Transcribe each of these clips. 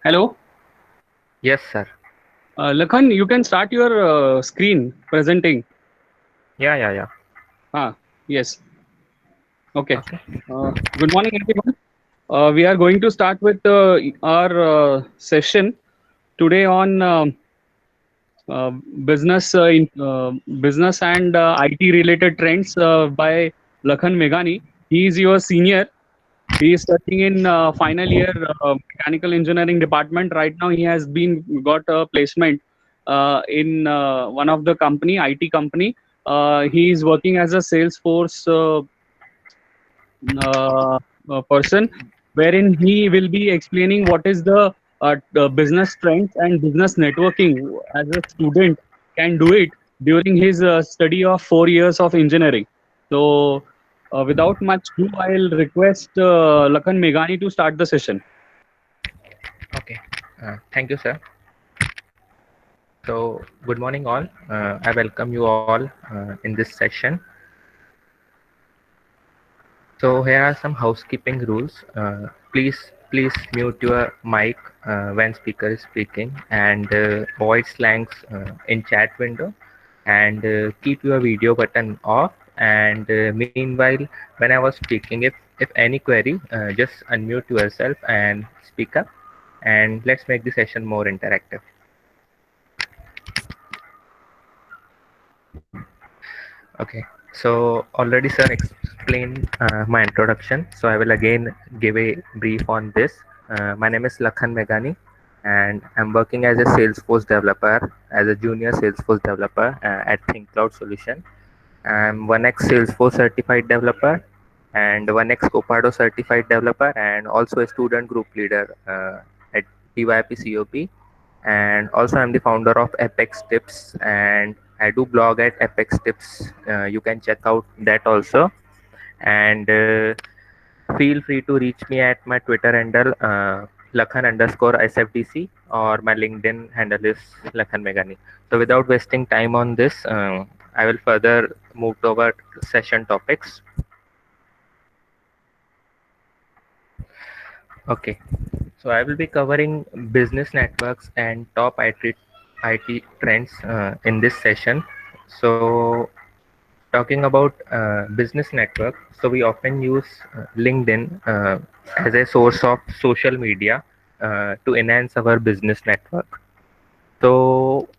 Hello. Yes, sir. Lakhan, you can start your screen presenting. Yeah. Ah, yes. Okay. Okay. Good morning, everyone. We are going to start with our session today on uh, business, business and IT related trends by Lakhan Meghani. He is your senior. He is studying in final year mechanical engineering department. Right now, he has been got a placement in one of the company, IT company. He is working as a Salesforce person, wherein he will be explaining what is the business strength and business networking as a student can do it during his study of 4 years of engineering. So, without much ado, I'll request Lakhan Meghani to start the session. Okay. Thank you, sir. So, good morning, all. I welcome you all in this session. So, here are some housekeeping rules. Please mute your mic when speaker is speaking, and avoid slangs in chat window, and keep your video button off. And meanwhile, when I was speaking, if any query, just unmute yourself and speak up, and let's make the session more interactive. Okay, so already sir explained my introduction, so I will again give a brief on this. My name is Lakhan Meghani, and I'm working as a Salesforce developer, as a junior Salesforce developer at ThinkCloud Solution. I'm 1x Salesforce certified developer and 1x Copado certified developer, and also a student group leader at DYP COP. And also I'm the founder of Apex Tips, and I do blog at Apex Tips. You can check out that also. And feel free to reach me at my Twitter handle, Lakhan underscore SFDC, or my LinkedIn handle is Lakhan Meghani. So without wasting time on this, I will further move to our session topics. Okay, so I will be covering business networks and top IT trends in this session. So talking about business network, so we often use LinkedIn as a source of social media to enhance our business network. So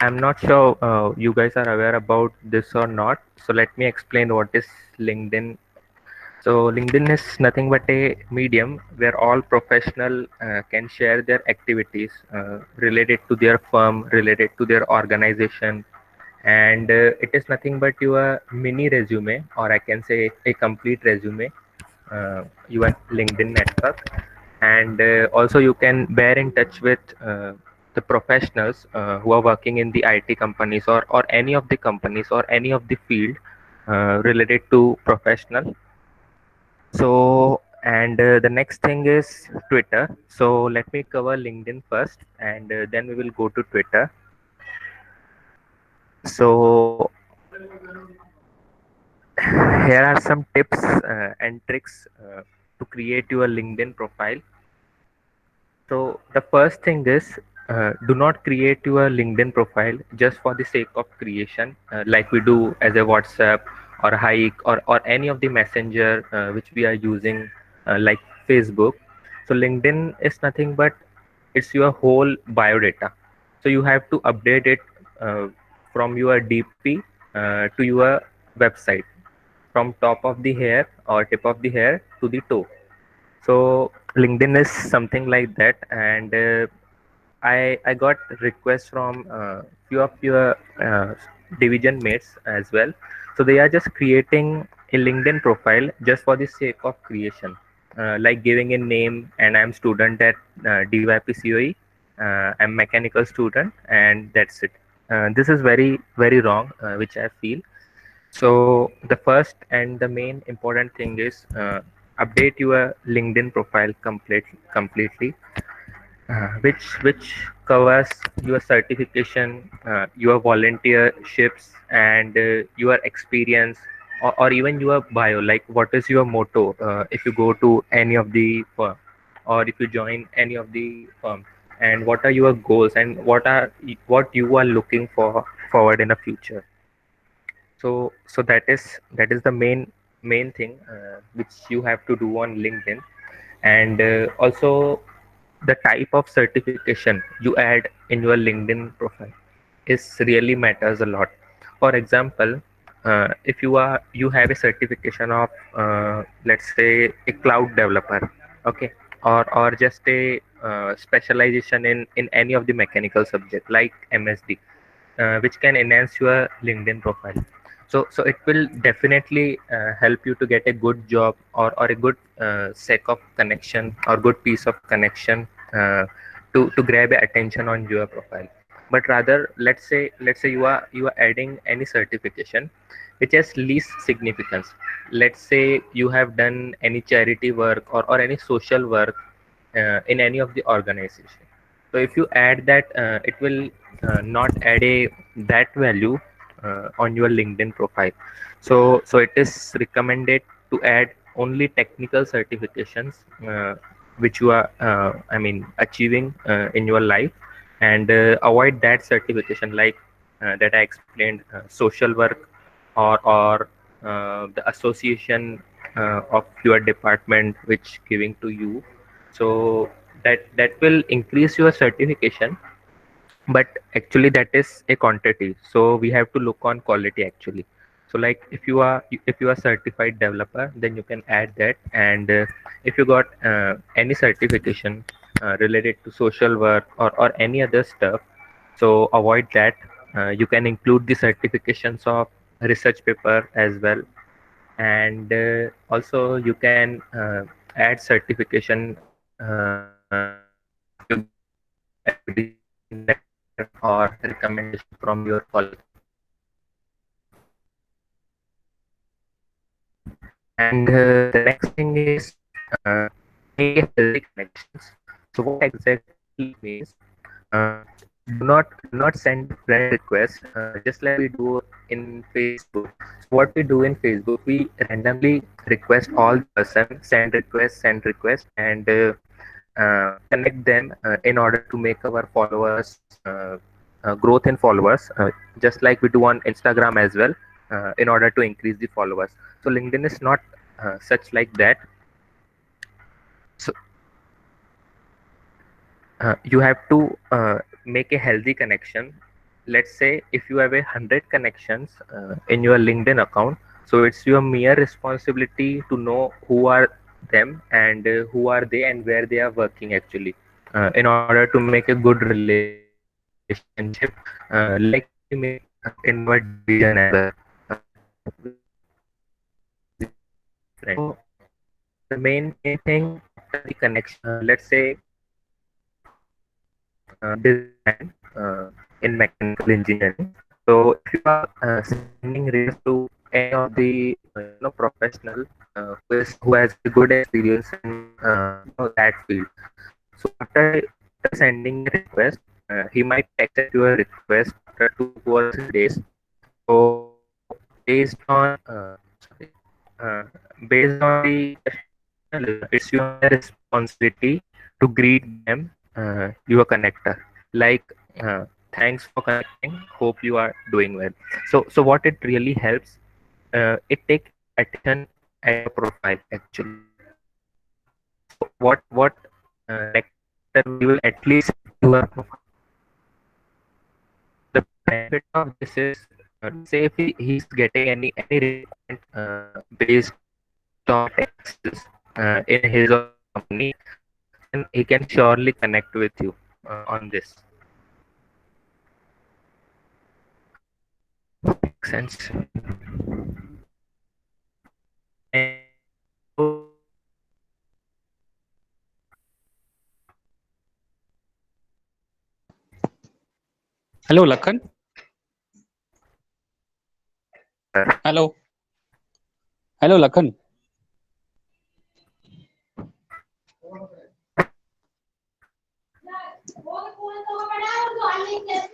I'm not sure you guys are aware about this or not. So let me explain what is LinkedIn. So LinkedIn is nothing but a medium where all professional can share their activities related to their firm, related to their organization, and it is nothing but your mini resume, or I can say a complete resume, your LinkedIn network. And also you can bear in touch with the professionals who are working in the IT companies, or any of the companies or any of the field related to professional. So, and the next thing is Twitter. So let me cover LinkedIn first, and then we will go to Twitter. So here are some tips and tricks to create your LinkedIn profile. So the first thing is, do not create your LinkedIn profile just for the sake of creation, like we do as a WhatsApp or Hike, or any of the messenger which we are using, like Facebook. So LinkedIn is nothing but it's your whole biodata. So you have to update it uh, from your DP to your website, from top of the hair or tip of the hair to the toe. So LinkedIn is something like that. And I got requests from few of your division mates as well. So they are just creating a LinkedIn profile just for the sake of creation, like giving a name, and I'm student at DYP COE. I'm mechanical student, and that's it. This is very wrong, which I feel. So the first and the main important thing is, update your LinkedIn profile completely, which covers your certification, your volunteerships, and your experience, or even your bio, like what is your motto if you go to any of the firm, or if you join any of the firm, and what are your goals and what you are looking for forward in the future. So that is the main thing which you have to do on LinkedIn. And also, the type of certification you add in your LinkedIn profile is really matters a lot. For example, if you have a certification of let's say a cloud developer, okay, or just a specialization in any of the mechanical subject like MSD, which can enhance your LinkedIn profile. So it will definitely help you to get a good job, or a good set of connection or good piece of connection to grab attention on your profile. But rather, let's say you are adding any certification which has least significance. Let's say you have done any charity work, or any social work in any of the organization. So if you add that, it will not add a that value on your LinkedIn profile. So it is recommended to add only technical certifications which you are achieving in your life, and avoid that certification like that I explained, social work, or the association of your department which giving to you. So that will increase your certification, but actually that is a quantity, so we have to look on quality actually. So like if you are certified developer, then you can add that. And if you got any certification related to social work, or any other stuff, so avoid that. You can include the certifications of research paper as well. And also you can add certification if you got accreditation letter or recommendation from your college. And the next thing is make a healthy connections. So what exactly it means, uh, do not send a friend request just like we do in Facebook. So what we do in Facebook, we randomly request all the person, send request, and connect them in order to make our followers growth in followers, just like we do on Instagram as well, in order to increase the followers. So LinkedIn is not such like that. So you have to make a healthy connection. Let's say if you have 100 connections in your LinkedIn account, so it's your mere responsibility to know who are them, and who are they and where they are working actually, in order to make a good relationship, like we make in our division as well. So the main thing after the connection, let's say design in mechanical engineering. So if you are sending request to any of the professional who has a good experience in that field. So after sending a request, he might accept your request after 2 or 3 days. So based on uh, based on the customer, it's your responsibility to greet them, your connector, like thanks for connecting, hope you are doing well. So what it really helps, it take attention at your profile actually. So what connector will at least your profile. The benefit of this is, let's say if he's getting any requirement based on Excel in his or her company, then he can surely connect with you on this. Makes sense. And Hello, Lakhan. Hello. Hello, Lakhan.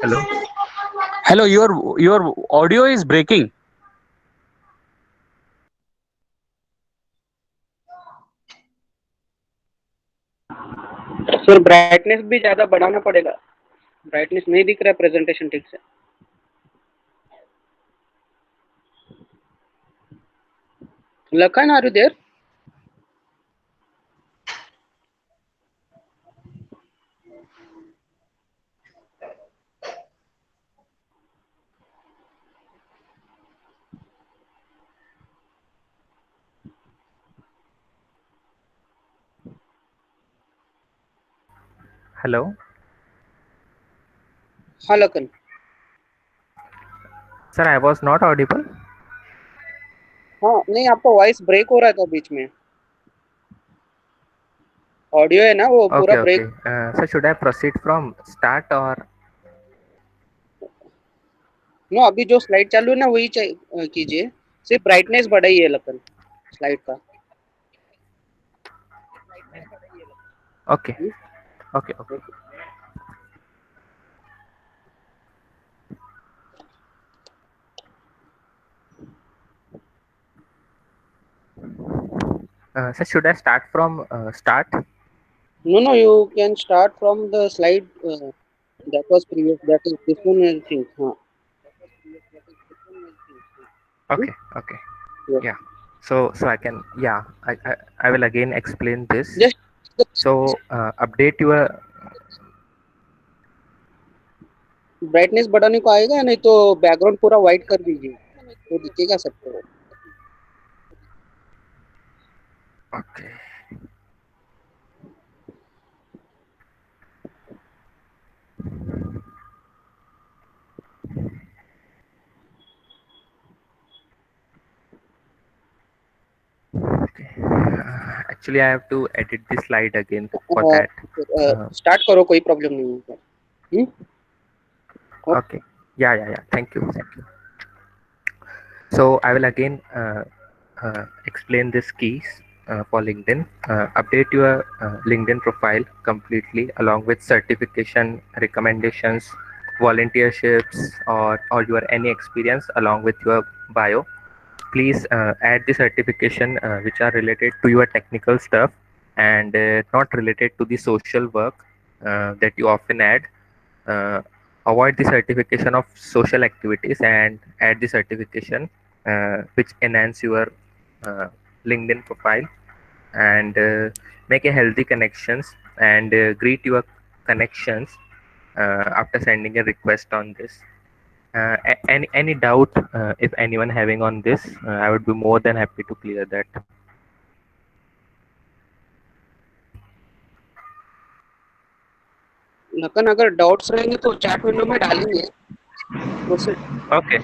hello. Hello, your audio is breaking. Sir brightness भी ज्यादा बढ़ाना पड़ेगा, brightness नहीं दिख रहा है presentation ठीक से। Lakhan, are you there? Hello, हाँ Lakhan. sir. I was not audible. हाँ नहीं, आपका वॉइस ब्रेक हो रहा था बीच में, ऑडियो है ना वो पूरा Okay, break. okay. So should I proceed from start or no, अभी जो स्लाइड चालू है ना वही कीजिए, सिर्फ ब्राइटनेस बढ़ाइए लखन स्लाइड का। okay, okay, okay. So should I start from start? No no, you can start from the slide that was previous, that is this one I think. हाँ। Okay, okay. Yes. Yeah. So I can, yeah, I will again explain this. Just So update your, brightness बढ़ाने को आएगा, नहीं तो background पूरा white कर दीजिए तो दिखेगा सबको। okay. Okay. Actually, I have to edit this slide again for that. Start करो, कोई प्रॉब्लम नहीं है। हम्म? Okay. Yeah, yeah, yeah. Thank you, thank you. So I will again explain these keys for LinkedIn. Update your LinkedIn profile completely along with certification, recommendations, volunteerships, or your any experience along with your bio. Please add the certification which are related to your technical stuff and not related to the social work that you often add. uh, Avoid the certification of social activities and add the certification which enhance your uh, LinkedIn profile, and make a healthy connections and greet your connections after sending a request on this. Any doubt if anyone having on this, I would be more than happy to clear that. Lakhan, अगर doubts रहेंगे तो chat window में डालेंगे। Proceed. Okay,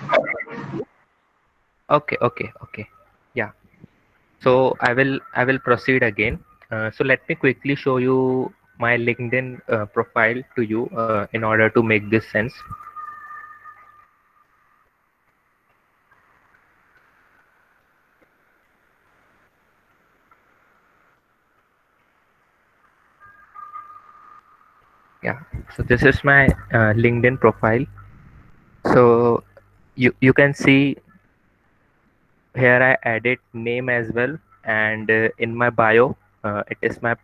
okay, okay, okay. Yeah. So I will proceed again. So let me quickly show you my LinkedIn profile to you in order to make this sense. Yeah. So this is my LinkedIn profile. So you can see here I added name as well, and in my bio it is my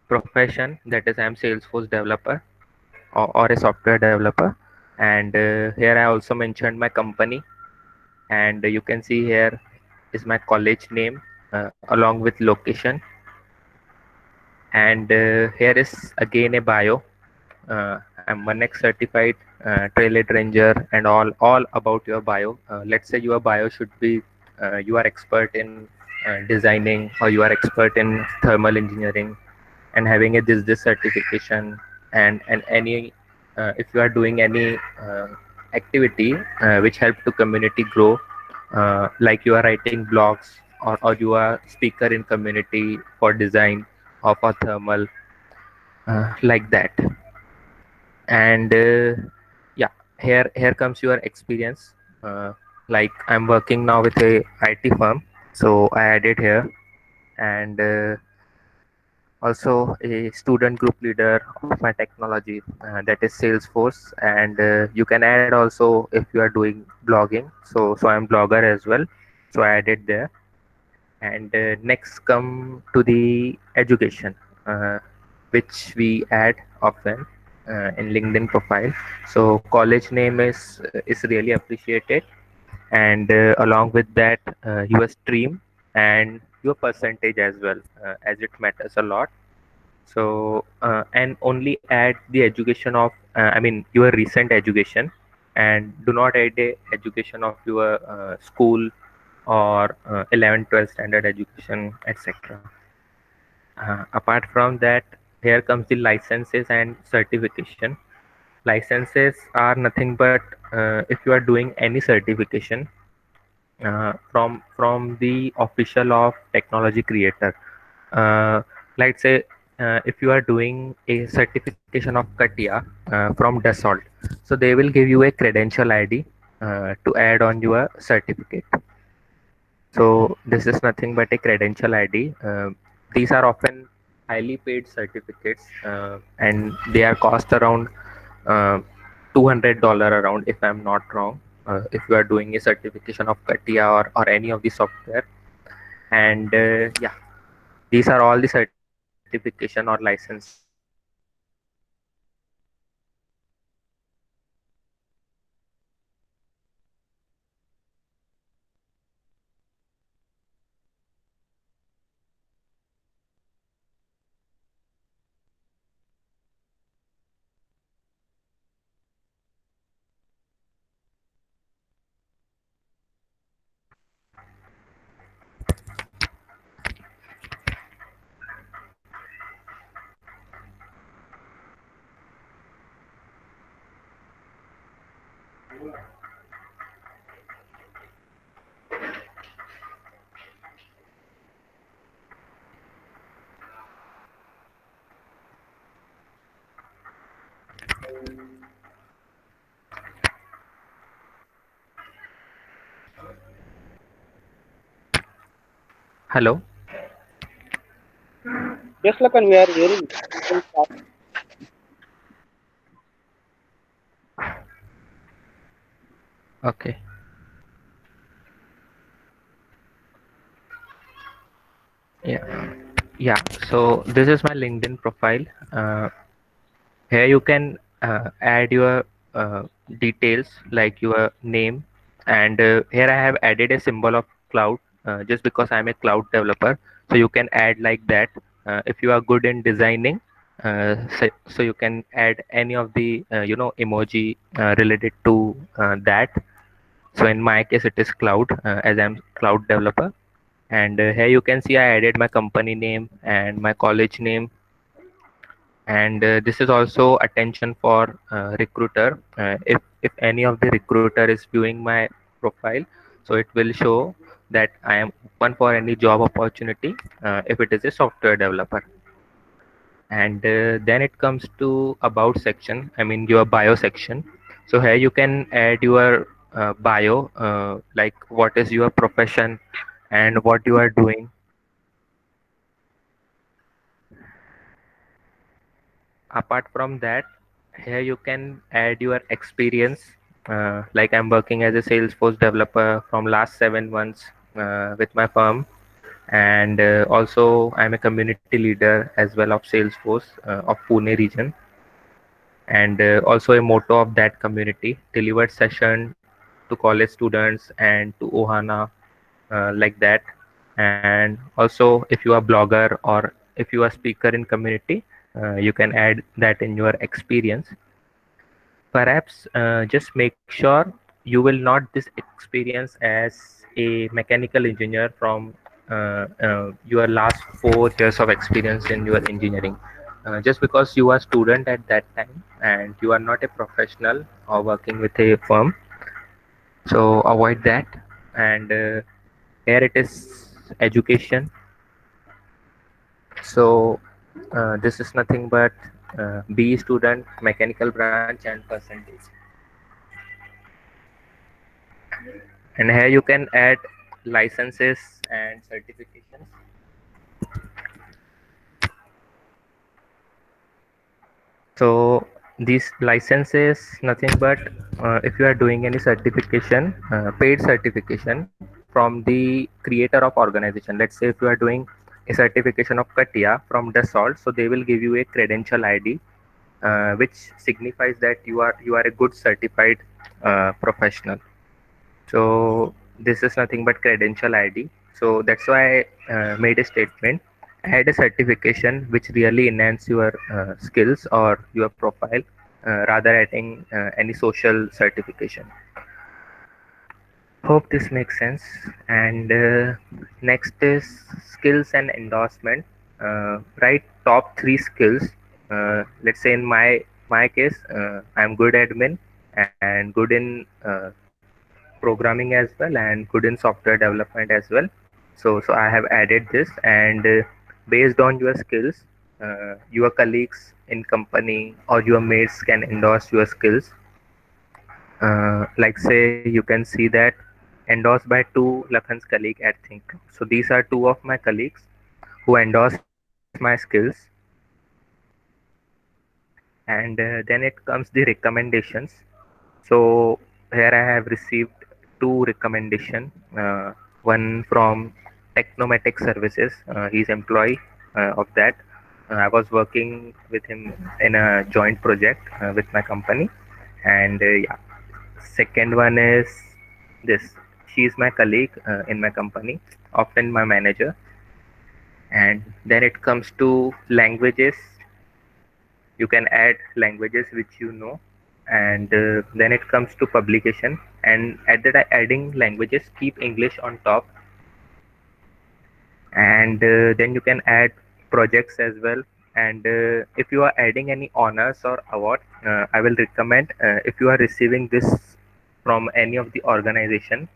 profession, that is I am Salesforce developer or a software developer, and here I also mentioned my company, and you can see here is my college name along with location, and here is again a bio. I'm 1x certified trailhead ranger and all about your bio. Let's say your bio should be you are expert in designing, or you are expert in thermal engineering and having a this certification, and any if you are doing any activity which help to community grow, like you are writing blogs, or you are speaker in community for design or for thermal, like that. And yeah, here comes your experience. Like I'm working now with a IT firm, so I added here, and also a student group leader of my technology, that is Salesforce, and you can add also if you are doing blogging. So I'm blogger as well, so I added there. And next come to the education. which we add often in LinkedIn profile. So college name is really appreciated, and along with that, your stream and your percentage as well, as it matters a lot. So and only add the education of I mean your recent education, and do not add a education of your school or 11th 12th standard education, etc. Apart from that, here comes the licenses and certification. Licenses are nothing but if you are doing any certification from the official of technology creator. Uh, let's say if you are doing a certification of Katia from Dassault, so they will give you a credential ID to add on your certificate. So this is nothing but a credential ID. These are often highly paid certificates, and they are cost around uh, $200 around, if I'm not wrong. If you are doing a certification of Katia or any of the software, and yeah, these are all the certification or licenses which you need to add in your profile. Hello. Yes, Lakan, we are hearing. You can start. Okay. Yeah. Yeah. So this is my LinkedIn profile. Uh, Here you can add your details like your name, and here I have added a symbol of cloud just because I'm a cloud developer. So you can add like that. If you are good in designing, so you can add any of the emoji related to that. So in my case, it is cloud, as I'm cloud developer. And here you can see I added my company name and my college name, and this is also attention for recruiter. If any of the recruiter is viewing my profile, so it will show that I am open for any job opportunity if it is a software developer. And then it comes to about section, I mean your bio section. So here you can add your bio, like what is your profession and what you are doing. Apart from that, here you can add your experience, like I'm working as a Salesforce developer from last 7 months with my firm, and also I'm a community leader as well of Salesforce of Pune region, and also a motto of that community: delivered session to college students and to Ohana, like that. And also if you are blogger or if you are speaker in community, you can add that in your experience. Perhaps just make sure you will not this experience as a mechanical engineer from your last 4 years of experience in your engineering, just because you are student at that time and you are not a professional or working with a firm. So avoid that. And here it is education. So this is nothing but B student, mechanical branch, and percentage. And here you can add licenses and certifications. So these licenses nothing but if you are doing any certification, paid certification from the creator of organization. Let's say if you are doing a certification of CATIA from Dassault. So they will give you a credential ID, which signifies that you are a good certified professional. So this is nothing but credential ID. So that's why I made a statement. Add a certification which really enhance your skills or your profile, rather adding any social certification. Hope this makes sense. And next is skills and endorsement. Write top three skills. Let's say in my case, I'm good admin and good in programming as well, and good in software development as well. So I have added this, and based on your skills, your colleagues in company or your mates can endorse your skills. Like say you can see that endorsed by two Lakhan's colleague at Think. So these are two of my colleagues who endorse my skills. And then it comes the recommendations. So here I have received two recommendation. One from Technomatic Services. He's employee of that. I was working with him in a joint project with my company. And yeah, second one is this. She is my colleague in my company, often my manager. And then it comes to languages. You can add languages which you know. And then it comes to publication, and at that adding languages, keep English on top. And then you can add projects as well. And if you are adding any honors or award, I will recommend, if you are receiving this from any of the organization,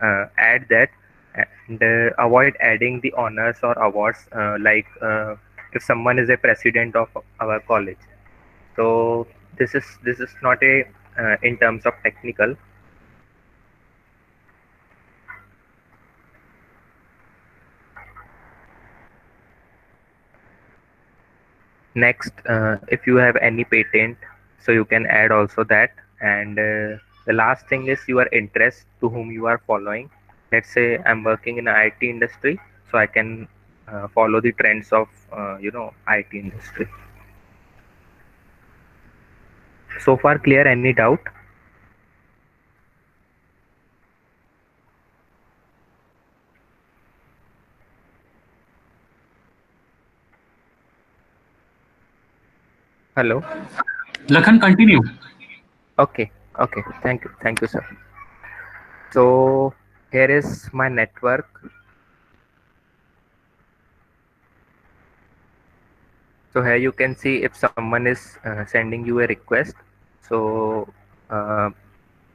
add that. And avoid adding the honors or awards, like if someone is a president of our college. So this is not a in terms of technical. Next, if you have any patent, so you can add also that. And the last thing is your interest, to whom you are following. Let's say I'm working in IT industry, so I can follow the trends of IT industry. So far clear? Any doubt? Hello. Lakhan, continue. Okay. Okay. Thank you, sir. So here is my network. So here you can see if someone is sending you a request. So uh,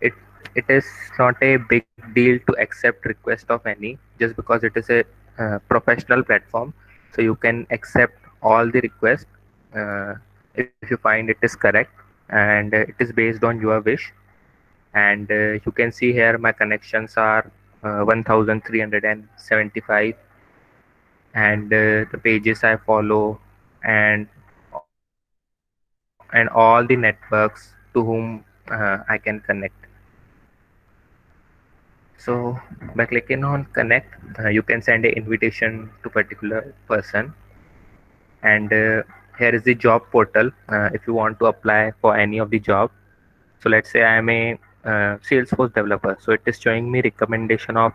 it it is not a big deal to accept request of any, just because it is a professional platform. So you can accept all the requests uh, if you find it is correct, and it is based on your wish. And you can see here my connections are 1375, and the pages I follow, and all the networks to whom I can connect. So by clicking on connect, you can send an invitation to particular person. And here is the job portal if you want to apply for any of the job. So let's say I am a Salesforce developer. So it is showing me recommendation of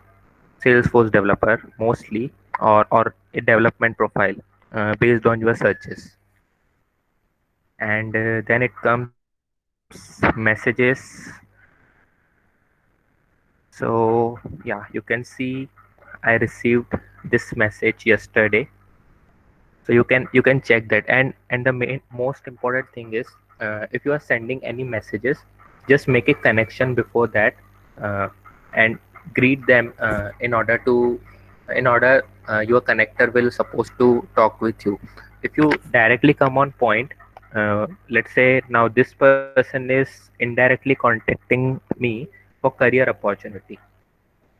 Salesforce developer mostly, or a development profile based on your searches. And then it comes messages. So yeah, you can see I received this message yesterday. So you can check that. And the most important thing is, if you are sending any messages, just make a connection before that, uh, and greet them in order your connector will supposed to talk with you. If you directly come on point, let's say now this person is indirectly contacting me for career opportunity.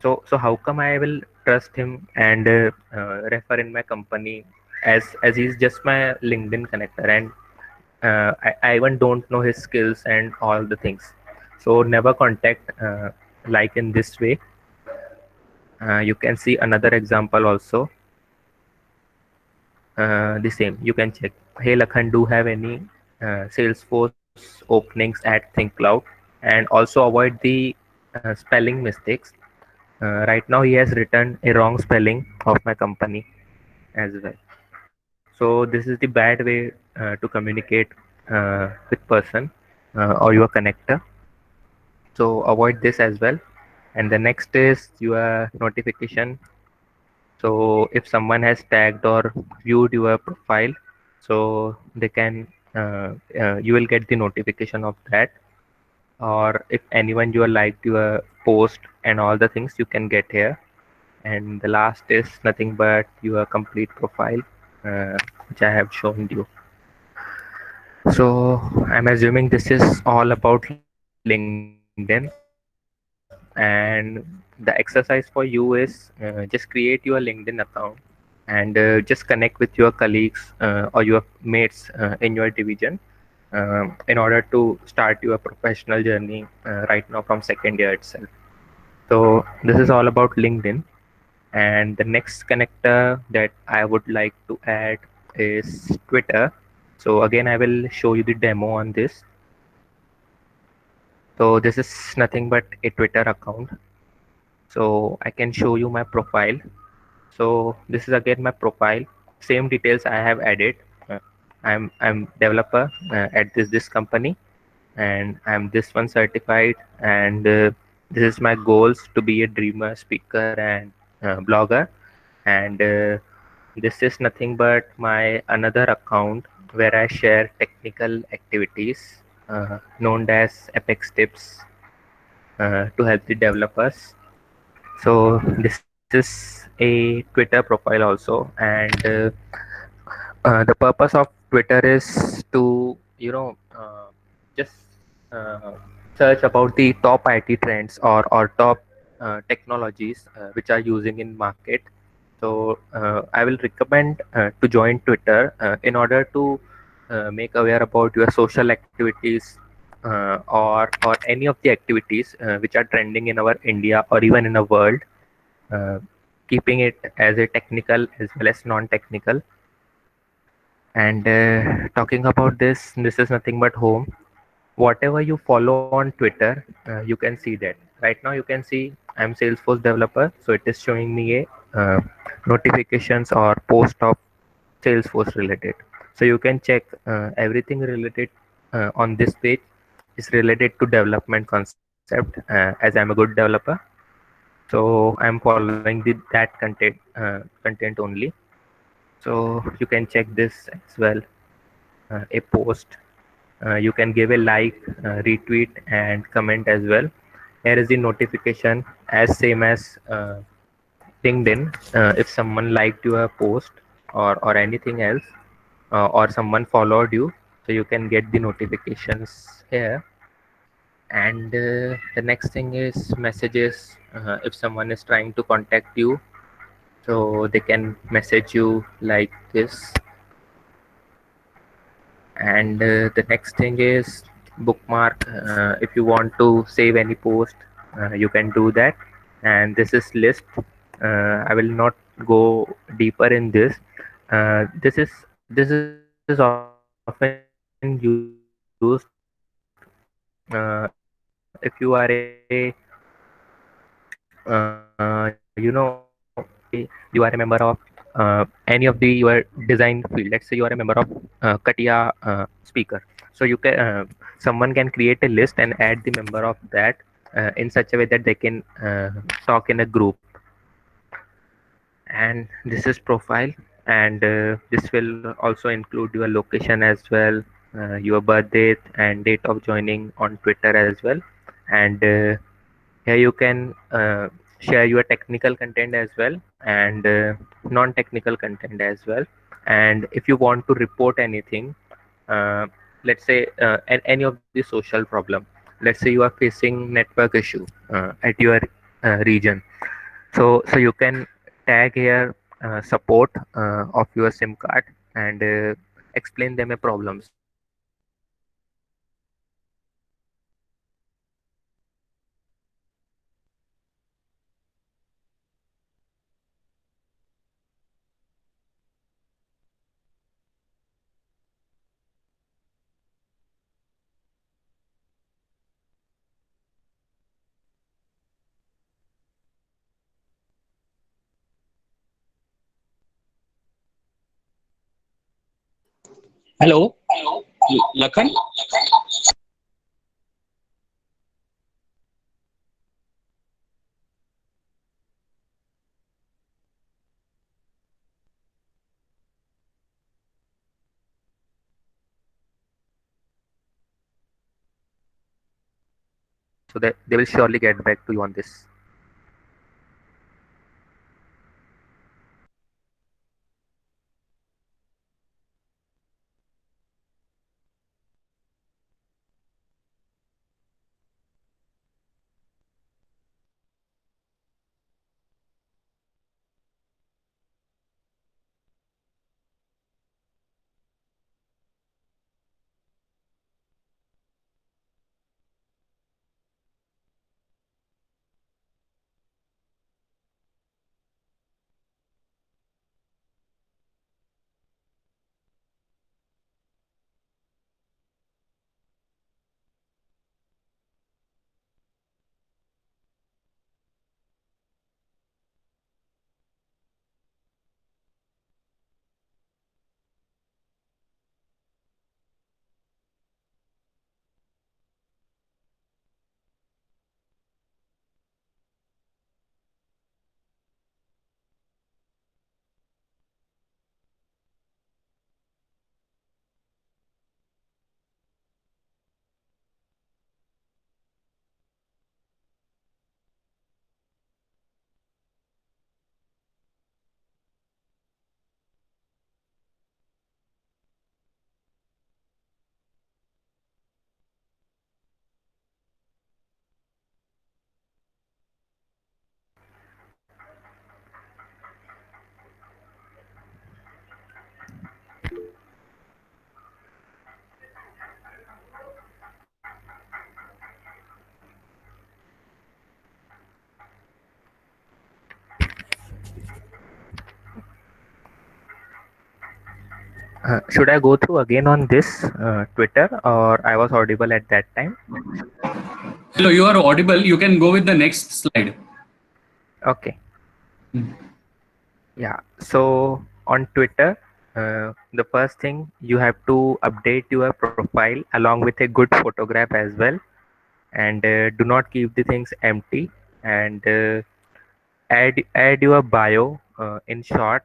So how come I will trust him and refer in my company, as he's just my LinkedIn connector, and I even don't know his skills and all the things. So never contact like in this way. You can see another example also. the same. You can check. Hey Lakhan, do have any Salesforce openings at ThinkCloud? And also avoid the spelling mistakes. Right now, he has written a wrong spelling of my company as well. So this is the bad way to communicate with person or your connector. So avoid this as well. And the next is your notification. So if someone has tagged or viewed your profile, so they can you will get the notification of that. Or if anyone you liked your post and all the things, you can get here. And the last is nothing but your complete profile, which I have shown you. So I'm assuming this is all about LinkedIn, and the exercise for you is just create your LinkedIn account and just connect with your colleagues or your mates in your division in order to start your professional journey right now from second year itself. So this is all about LinkedIn. And the next connector that I would like to add is Twitter. So again, I will show you the demo on this. So this is nothing but a Twitter account. So I can show you my profile. So this is again my profile. Same details I have added. Uh, I'm developer at this company, and I'm this one certified. And this is my goals to be a dreamer, speaker, and blogger. And this is nothing but my another account where I share technical activities known as Apex Tips to help the developers. So this is a Twitter profile also, and the purpose of Twitter is to just uh, search about the top IT trends or top technologies which are using in market. So I will recommend to join Twitter in order to make aware about your social activities or any of the activities which are trending in our India or even in the world, uh, keeping it as a technical as well as non-technical. And talking about this is nothing but home. Whatever you follow on Twitter, you can see that. Right now, you can see I'm Salesforce developer, so it is showing me a notifications or post of Salesforce related. So you can check everything related on this page is related to development concept. As I'm a good developer, so I'm following that content only. So you can check this as well. A post, you can give a like, retweet, and comment as well. Here is the notification as same as LinkedIn. If someone liked your post or anything else, or someone followed you, so you can get the notifications here. And the next thing is messages. If someone is trying to contact you, so they can message you like this. And the next thing is bookmark. If you want to save any post, you can do that. And this is list. I will not go deeper in this. This is often used if you are a you are a you are a member of any of the your design field. Let's say you are a member of Katia speaker. So you can someone can create a list and add the member of that in such a way that they can talk in a group. And this is profile, and this will also include your location as well, your birth date and date of joining on Twitter as well. And here you can share your technical content as well, and non-technical content as well. And if you want to report anything, uh, let's say any of the social problem, let's say you are facing network issue at your region, so you can tag here support of your SIM card, and explain them a problem. So if you are facing network issue in your area, so you can tag here support, and you can explain them a problem. So if you are facing network issue in your area, so you can tag here support, and you can explain them a problem. So this is all about LinkedIn. And the next thing is messages. If someone is trying to contact you, so they can message you like this. Hello, Lakhan. So they will surely get back to you on this. Should I go through again on this Twitter, or I was audible at that time? Hello, you are audible. You can go with the next slide. Okay. Yeah. So on Twitter, the first thing you have to update your profile along with a good photograph as well, and do not keep the things empty, and add your bio in short,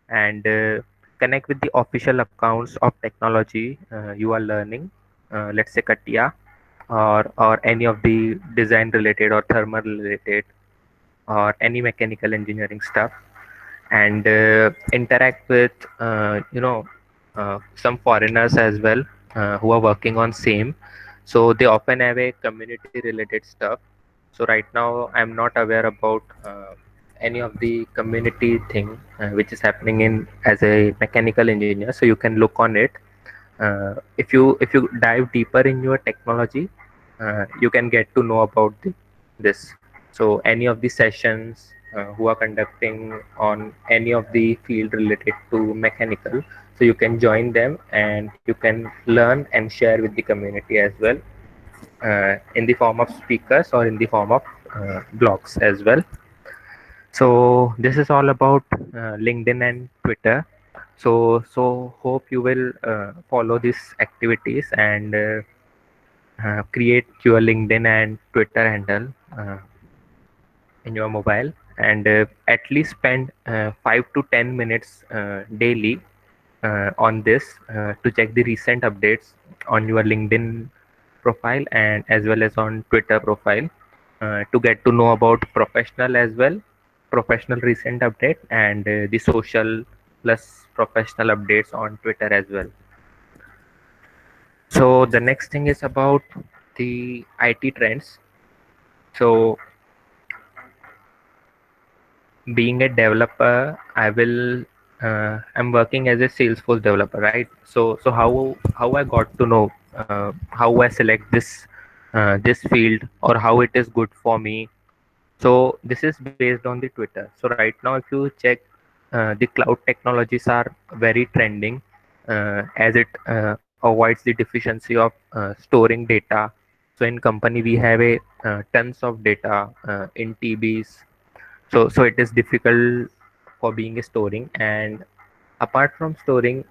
and connect with the official accounts of technology you are learning. Let's say Katia, or any of the design related or thermal related or any mechanical engineering stuff, and interact with some foreigners as well who are working on same. So they often have a community related stuff. So right now I'm not aware about any of the community thing which is happening in as a mechanical engineer, so you can look on it. If you dive deeper in your technology, you can get to know about this. So any of the sessions who are conducting on any of the field related to mechanical, so you can join them and you can learn and share with the community as well, in the form of speakers or in the form of blogs as well. So this is all about LinkedIn and Twitter. So hope you will follow these activities and create your LinkedIn and Twitter handle in your mobile, and at least spend 5 to 10 minutes daily on this to check the recent updates on your LinkedIn profile and as well as on Twitter profile, to get to know about professional as well, professional recent update, and the social plus professional updates on Twitter as well. So the next thing is about the IT trends. So being a developer, I'm working as a Salesforce developer, right? So how I got to know how I select this field or how it is good for me. So this is based on the Twitter. So right now, if you check, the cloud technologies are very trending, as it avoids the deficiency of storing data. So in company we have a tons of data in TBs. So it is difficult for being storing. And apart from storing,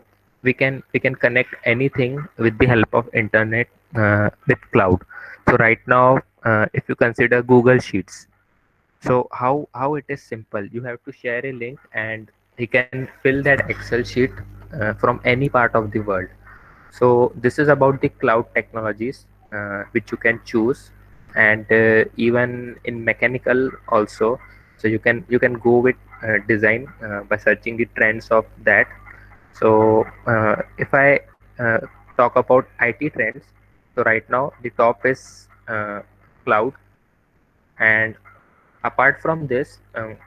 we can connect anything with the help of internet with cloud. So right now, if you consider Google Sheets, so how it is simple. You have to share a link, and he can fill that Excel sheet from any part of the world. So this is about the cloud technologies which you can choose, and even in mechanical also. So you can go with design by searching the trends of that. So if I talk about IT trends, so right now the top is cloud. And apart from this,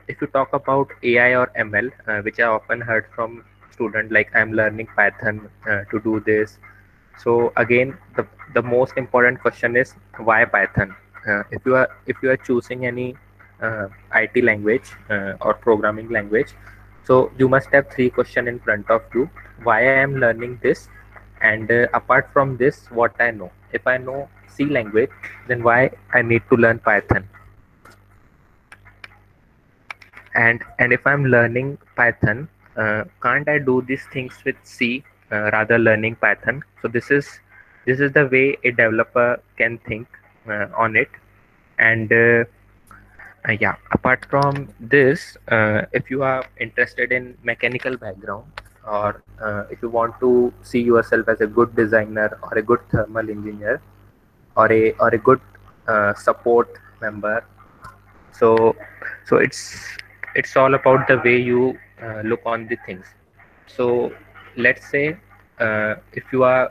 if you talk about AI or ML, which I often heard from students, like I'm learning Python to do this. So again, the most important question is why Python? If you are choosing any IT language or programming language, so you must have three questions in front of you: why I am learning this, and apart from this, what I know. If I know C language, then why I need to learn Python? And if I'm learning Python, can't I do these things with C rather learning Python? So this is the way a developer can think on it. And yeah, apart from this, if you are interested in mechanical background, or if you want to see yourself as a good designer or a good thermal engineer, or a good support member, so it's all about the way you look on the things. So let's say if you are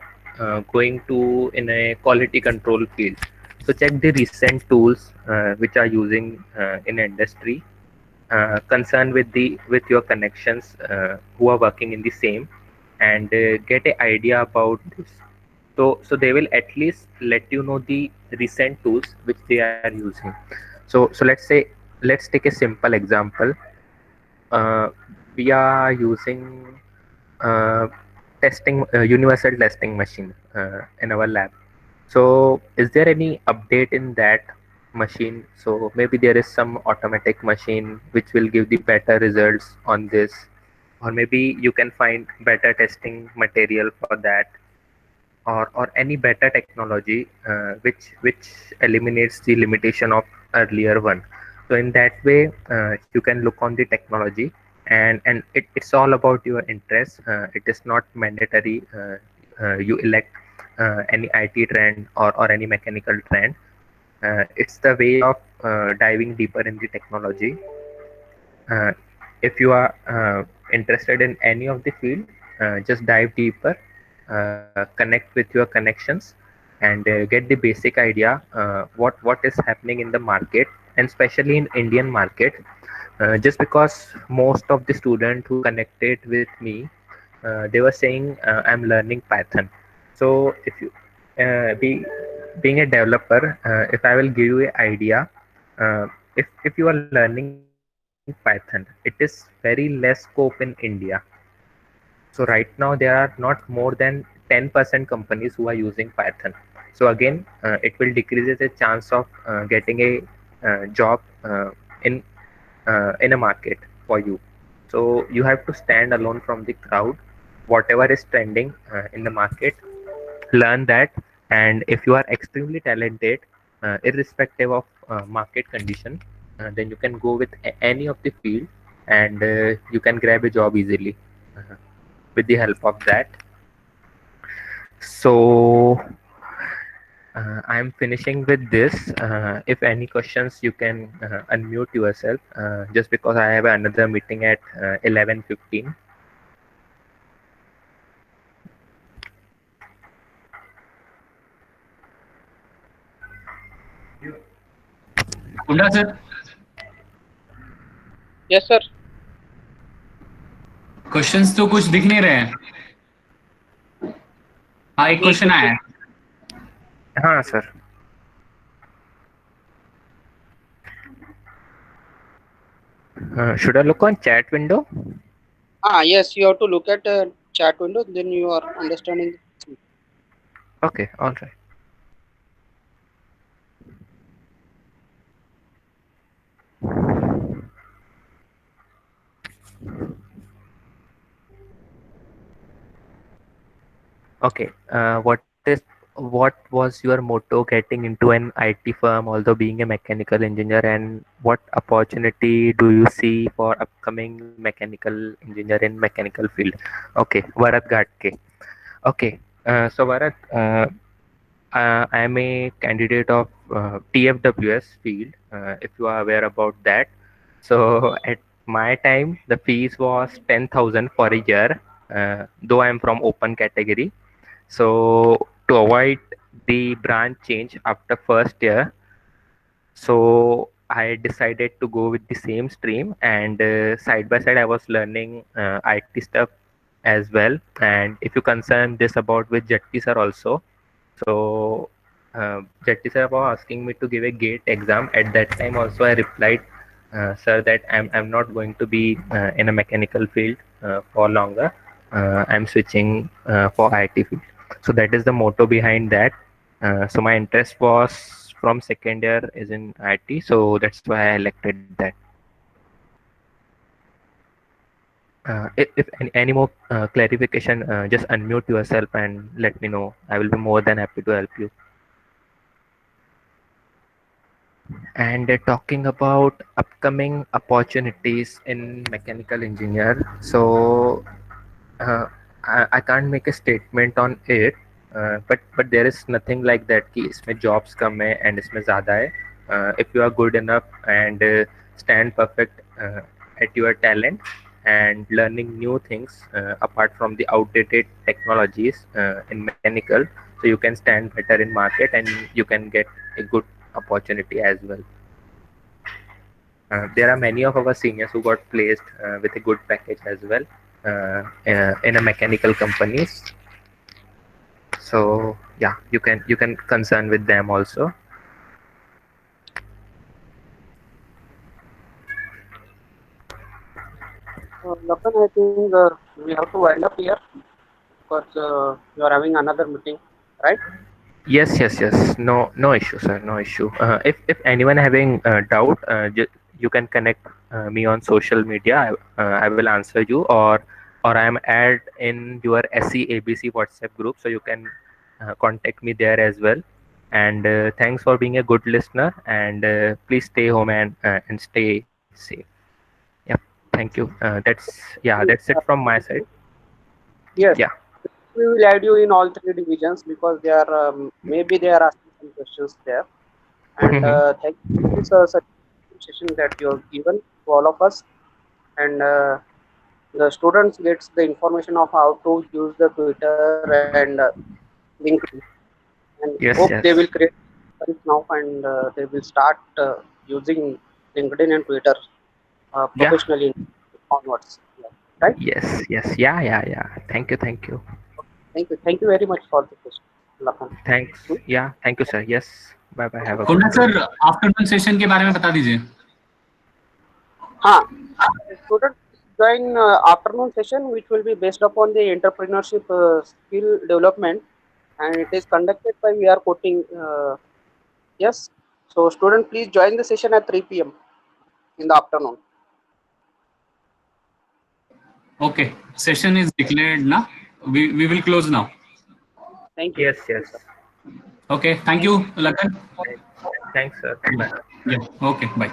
going to in a quality control field, so check the recent tools which are using in industry, concerned with your connections who are working in the same, and get a idea about this. So they will at least let you know the recent tools which they are using. So let's take a simple example. uh, we are using uh, testing universal testing machine in our lab. So is there any update in that machine? So maybe there is some automatic machine which will give the better results on this, or maybe you can find better testing material for that, or any better technology which eliminates the limitation of earlier one. So in that way, you can look on the technology, and it's all about your interest. It is not mandatory you elect any IT trend or any mechanical trend. It's the way of diving deeper in the technology. uh, if you are interested in any of the field, just dive deeper, connect with your connections, and get the basic idea what is happening in the market, and especially in Indian market. Just because most of the students who connected with me, they were saying I'm learning Python. So if you being a developer, if I will give you an idea, if you are learning Python, it is very less scope in India. So right now there are not more than 10% companies who are using Python. So again, it will decreases the chance of getting a job in in a market for you. So you have to stand alone from the crowd. Whatever is trending in the market, learn that. And if you are extremely talented, irrespective of market condition, then you can go with any of the field, and you can grab a job easily with the help of that. So I'm finishing with this. If any questions, you can unmute yourself, just because I have another meeting at 11:15. Hooda sir, Yes, sir. Questions तो कुछ दिख नहीं रहे हैं. हाँ, एक नहीं question आया कुछ है. हाँ sir. Should I look on chat window? yes, you have to look at chat window, then you are understanding. Okay, all right. Okay. What was your motto getting into an IT firm, although being a mechanical engineer, and what opportunity do you see for upcoming mechanical engineer in mechanical field? Okay, Bharat Gatke. Okay. So Bharat, I am a candidate of TFWS field, if you are aware about that. So at my time, the fees was 10,000 for a year, though I am from open category. So to avoid the branch change after first year, so I decided to go with the same stream, and side by side I was learning IT stuff as well. And if you concern this about with Jatti sir also, so Jatti sir was asking me to give a GATE exam. At that time also I replied, sir, that I'm not going to be in a mechanical field for longer. I'm switching for IT field. So that is the motto behind that. So my interest was from second year is in IT, so that's why I elected that. If any more clarification, just unmute yourself and let me know. I will be more than happy to help you. And talking about upcoming opportunities in mechanical engineer, so I can't make a statement on it, but there is nothing like that कि इसमें jobs कम है and इसमें ज़्यादा है. If you are good enough and stand perfect at your talent and learning new things apart from the outdated technologies in mechanical, so you can stand better in market and you can get a good opportunity as well. There are many of our seniors who got placed with a good package as well in a mechanical companies. So yeah, you can concern with them also. Lapan, I think we have to wind up here because you are having another meeting, right? Yes. No issue, sir. No issue. If anyone having doubt, you can connect me on social media. I will answer you, or I am add in your SE ABC WhatsApp group, so you can contact me there as well. And thanks for being a good listener. And please stay home and stay safe. Yeah. Thank you. That's it from my side. Yes. Yeah. We will add you in all three divisions because they are maybe they are asking some questions there. And thank you for this such a session that you have given to all of us. And the students gets the information of how to use the Twitter and LinkedIn. And hope Yes. they will create friends now and they will start using LinkedIn and Twitter Yeah. professionally onwards. Yeah. Right? Yes. Yeah. Thank you. Thank you. Thank you very much for the question, Lapan. Thanks. Yeah. Thank you, sir. Yes. Bye. Have a good Kunda day. Sir afternoon session के बारे में बता दीजिए. हाँ, students join afternoon session which will be based upon the entrepreneurship skill development and it is conducted by VR Coaching. Yes, so student please join the session at 3 p.m. in the afternoon. Okay, session is declared now. We will close now. Thank you. Yes. Okay, thank you, Lakan. Thanks, sir. Bye. Yeah. Okay, bye.